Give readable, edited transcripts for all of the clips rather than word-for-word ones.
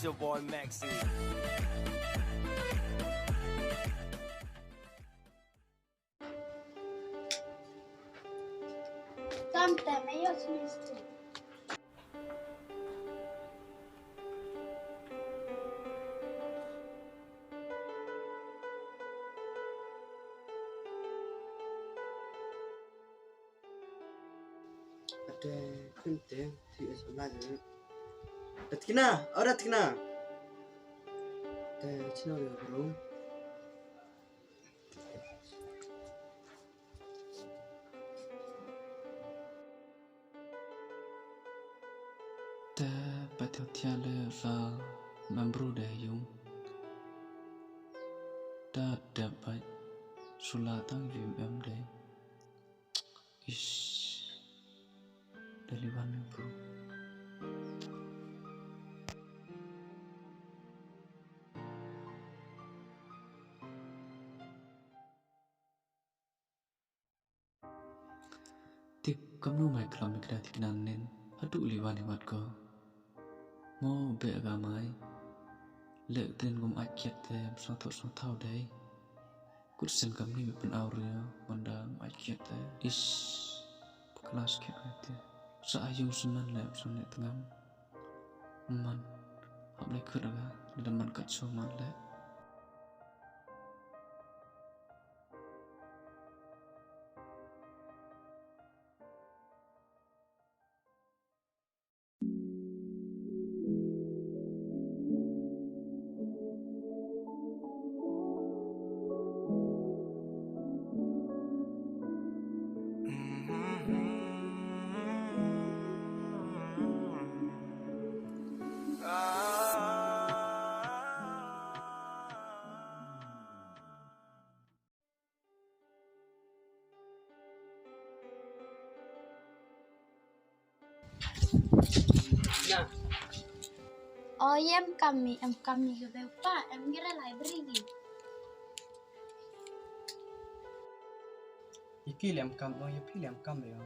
your boy Maxi. Cántame, yo soy este. Ada kunte tidak sebenarnya. Datkina, orang datkina. Ada cina dia bro. Ta patio tiale va membru de yung. Ta dapat sulatang vim emde. Ish. Dari mana bro? Tik kamu mai kelam ikda tik nanen. Aduh liwan hemat ko. Mau be agamai. Lek ten gum akyat te sotau dai. Kursen kami pen aurea mandang akyat te. Ish. Kelas kek te. Seayung sunan lep sonet ngam. Man. Hab lek keraga. Daman kat soman lep. Nah, Oh, ya em kami ke bepa, em kira library. iki lem kam oh ya pi lem kam ya.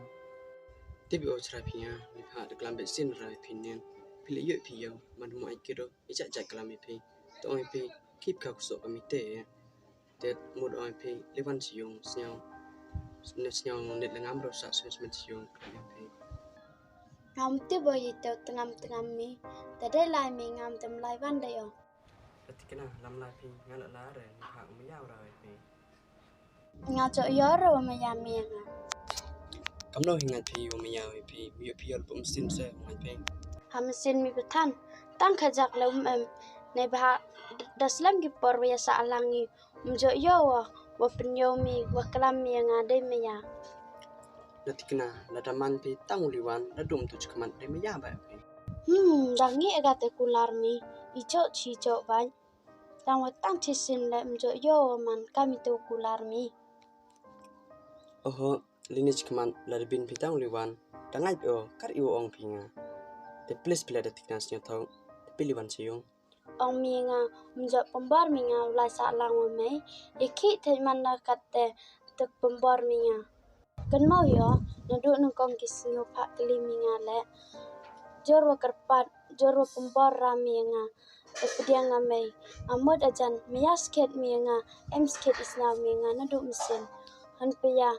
Tibi o cerapnya, ni pak de kelam besin rai pinen. Pilih yuk pi yo, man humai kiro, ijak jak kelam pi. To oi pi keep kau sok kami te. Tet mud oi pi lewan siung siang. Siang net lengam rosak sesmen siung kelam pi. Ngam tu boy itu tengam mi. Tadi lai mi ngam tem lai van dah yo. Datkina lam lai pi ngala la re, ni pak meyau rai pi. Ngacok yoro maya mi ngam. Kamno hingat pi o meyau pi, yuk pi al pum sin se ngai pi. Hamsin mi betan. Tang kajak lem ne bah daslam ki por ya sa alangi. Mjo yo wa penyo mi wa kelam mi ngade maya. Datkina ladaman pi tanguliwan ladum tu cekaman de meyau ba pi. Dangi agate kular mi. Ijo cijo ban. Tang watang cisin le mjo yo man kami tu kular mi. Oh, lini cekaman ladabin pi tanguliwan. Dangai pi o kar iwo ong pinga. The place bila datkina snya tau. Piliwan siung. Ong mi nga mjo pembar mi nga ulai sa lang wa mai. Iki te mana kate tuk pembar mi nga. Kan mau yo naduk nang kong kisnyo pak keli mi nga le. Jor wa kerpat, jor wa pembar rami nga. Pedia nga mai. Amod ajan miyas ket mi nga. Em sket isna mi nga naduk mesin. Han pia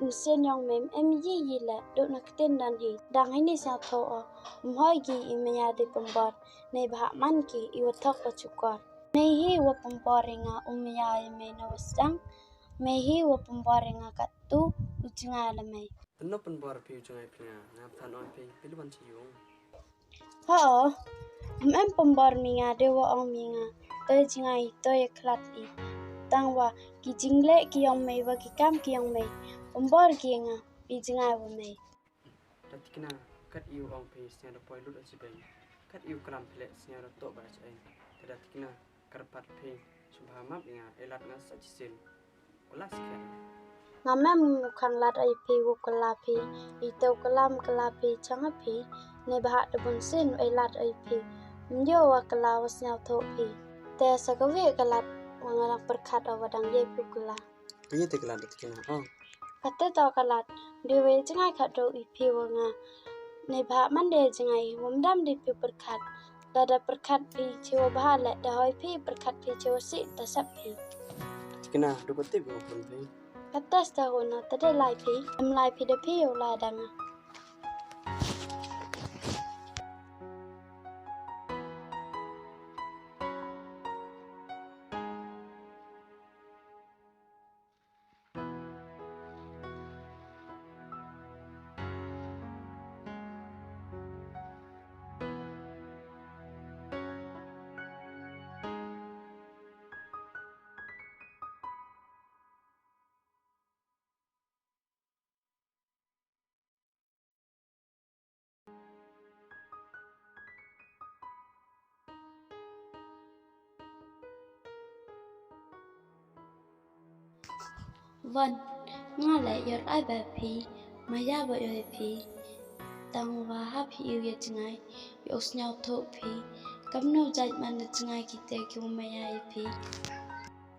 mesin yang mem em yi le duk nak ten dan hi. Dang ini sa tho mhoi gi imya de pembar. Nei bah man ki iwathok pa chukar. Nei hi wa pembar nga umya me na wasang. Mei hi wa pembar nga katu ujunga la mai. Teno penbor pi ujungai pinga. Ngap tan on pi piliwan siung. Ha, em pembar mi nga de wa ong mi nga. Toy jingai toy klat i. Tang wa ki jingle ki yong mei wa ki kam ki yong mei. Pembar ki nga pi jingai wa mei. Datkina kat iu ong pi snya da poi lut acibai. Kat iu kelam pelek snya da tok ba acai. Datkina karpat pi subhamap nga elat nga sajisin. Ulas kan. Ngamem mukhang lat ai pi wu kalapi. Ito kalapi changapi. Ne bah de bunsin ai lat ai pi. Myo wa kalawas nyau tho pi. Te sakawe kalat wangalang perkat awadang ye pi kula. Kaya te kelam datkina. Oh, Kata tau kalat. Dewe jangai kat do i pi wanga. Ne bah mande jangai wamdam di pi perkat. dada perkat pi cewa bahala dah hoi pi perkat pi cewa si tasap pi. Kena do ko tip ko pun phi. Katas tahun na tada lai pi, lai pi da pi yo lai danga. Vâng, nga lại giọt ai bà phí, mà ya vợ rồi phí. Tăng và hấp yêu ya ngay, yo nhau thô phí. Cấm nâu dạy mà nè ngay kì tê kì mà ya phí.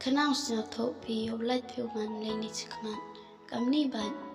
Khả năng nhau thô phí, yo lại phiêu mà lên đi chứ khả năng. Cấm ni bạn.